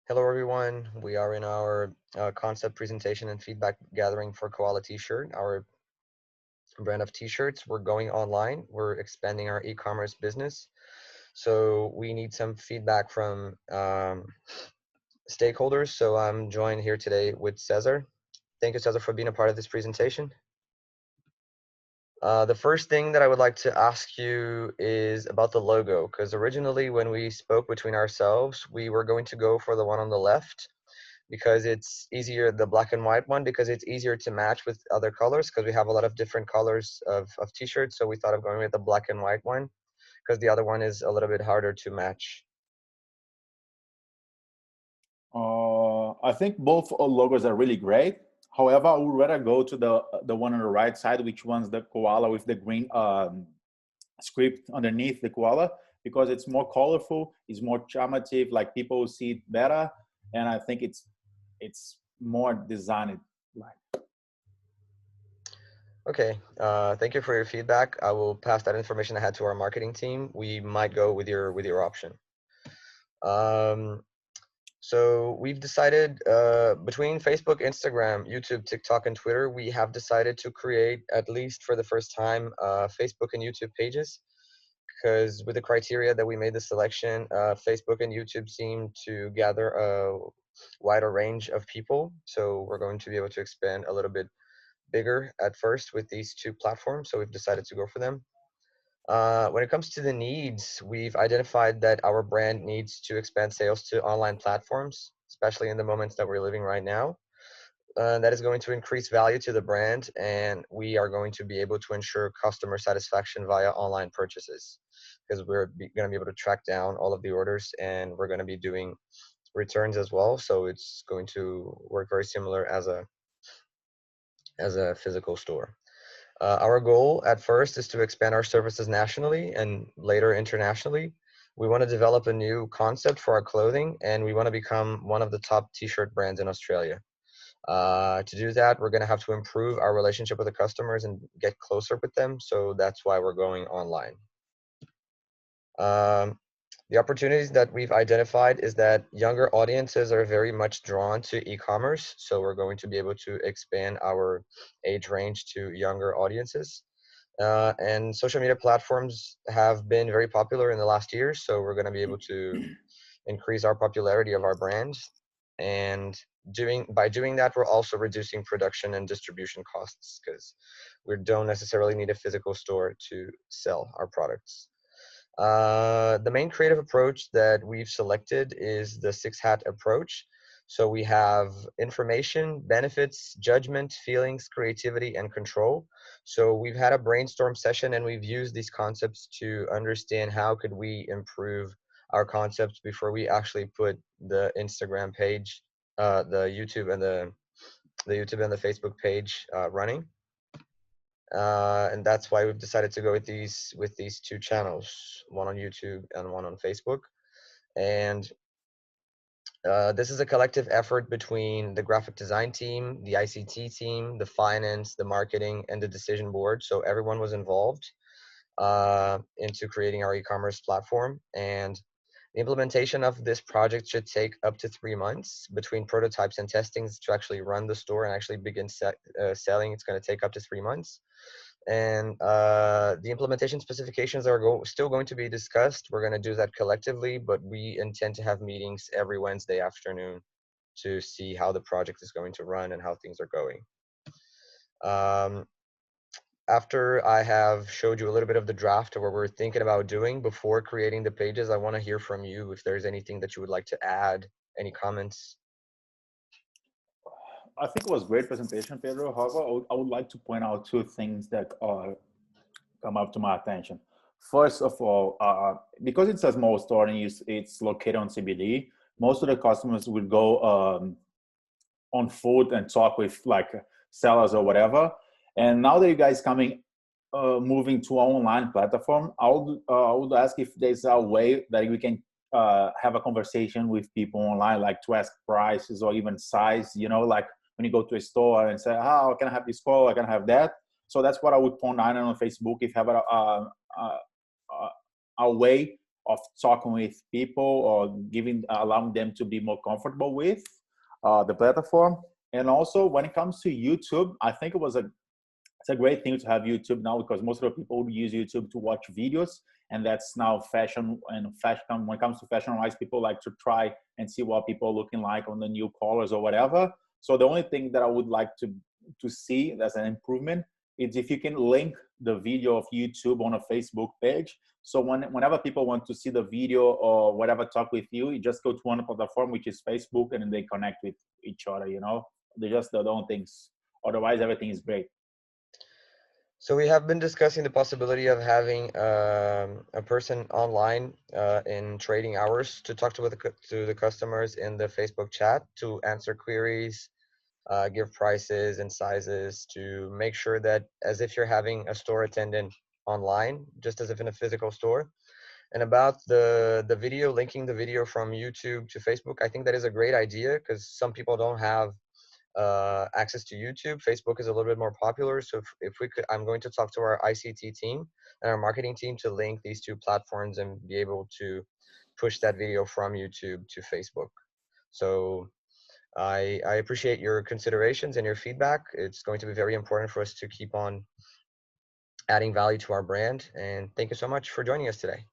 Hello, everyone. We are in our concept presentation and feedback gathering for Koala T-shirt, our brand of T-shirts. We're going online. We're expanding our e-commerce business. So we need some feedback from stakeholders. So I'm joined here today with Cesar. Thank you, Cesar, for being a part of this presentation. The first thing that I would like to ask you is about the logo, because originally when we spoke between ourselves, we were going to go for the one on the left because it's easier, the black and white one, because it's easier to match with other colors because we have a lot of different colors of t-shirts. So we thought of going with the black and white one because the other one is a little bit harder to match. I think both logos are really great. However, I would rather go to the one on the right side, which one's the koala with the green script underneath the koala, because it's more colorful, it's more charmative, like people see it better, and I think it's more designed. Like, Okay, thank you for your feedback. I will pass that information ahead to our marketing team. We might go with your option. Um, So we've decided between Facebook, Instagram, YouTube, TikTok, and Twitter, we have decided to create, at least for the first time, Facebook and YouTube pages. Because with the criteria that we made the selection, Facebook and YouTube seem to gather a wider range of people. So we're going to be able to expand a little bit bigger at first with these two platforms. So we've decided to go for them. When it comes to the needs, we've identified that our brand needs to expand sales to online platforms, especially in the moments that we're living right now. That is going to increase value to the brand, and we are going to be able to ensure customer satisfaction via online purchases because we're going to be able to track down all of the orders and we're going to be doing returns as well. So it's going to work very similar as a physical store. Our goal at first is to expand our services nationally and later internationally. We want to develop a new concept for our clothing and we want to become one of the top t shirt brands in Australia. To do that, we're going to have to improve our relationship with the customers and get closer with them. So that's why we're going online. Um, the opportunities that we've identified is that younger audiences are very much drawn to e-commerce. So we're going to be able to expand our age range to younger audiences. And social media platforms have been very popular in the last years, so we're going to be able to increase our popularity of our brand. And doing that, we're also reducing production and distribution costs because we don't necessarily need a physical store to sell our products. The main creative approach that we've selected is the six hat approach. So we have information, benefits, judgment, feelings, creativity, and control. So we've had a brainstorm session and we've used these concepts to understand how could we improve our concepts before we actually put the Instagram page, the YouTube and the Facebook page running. And that's why we've decided to go with these two channels, one on YouTube and one on Facebook. And this is a collective effort between the graphic design team, the ICT team, the finance, the marketing, and the decision board. So everyone was involved into creating our e-commerce platform. And the implementation of this project should take up to 3 months between prototypes and testings to actually run the store and actually begin selling. It's going to take up to 3 months. And the implementation specifications are still going to be discussed. We're going to do that collectively, but we intend to have meetings every Wednesday afternoon to see how the project is going to run and how things are going. Um, After I have showed you a little bit of the draft of what we're thinking about doing before creating the pages, I want to hear from you if there's anything that you would like to add, any comments. I think it was a great presentation, Pedro. However, I would like to point out two things that come up to my attention. First of all, because it's a small store and it's located on CBD, most of the customers would go on foot and talk with like sellers or whatever. And now that you guys coming, moving to an online platform, I would ask if there's a way that we can have a conversation with people online, like to ask prices or even size. You know, like when you go to a store and say, "Oh, can I have this call? I can have that." So that's what I would point out on Facebook. If you have a way talking with people or allowing them to be more comfortable with the platform. And also when it comes to YouTube, I think it's a great thing to have YouTube now, because most of the people use YouTube to watch videos, and that's now fashion. And fashion, when it comes to fashion wise, people like to try and see what people are looking like on the new colors or whatever. So the only thing that I would like to see as an improvement is if you can link the video of YouTube on a Facebook page. So whenever people want to see the video or whatever, talk with you, you just go to one platform, which is Facebook, and then they connect with each other. They just the own things. Otherwise, everything is great. So we have been discussing the possibility of having a person online in trading hours to talk to the customers in the Facebook chat, to answer queries, give prices and sizes, to make sure that as if you're having a store attendant online, just as if in a physical store. And about the video, linking the video from YouTube to Facebook, I think that is a great idea, because some people don't have access to YouTube. Facebook is a little bit more popular. So if we could, I'm going to talk to our ICT team and our marketing team to link these two platforms and be able to push that video from YouTube to Facebook. So I appreciate your considerations and your feedback. It's going to be very important for us to keep on adding value to our brand. And thank you so much for joining us today.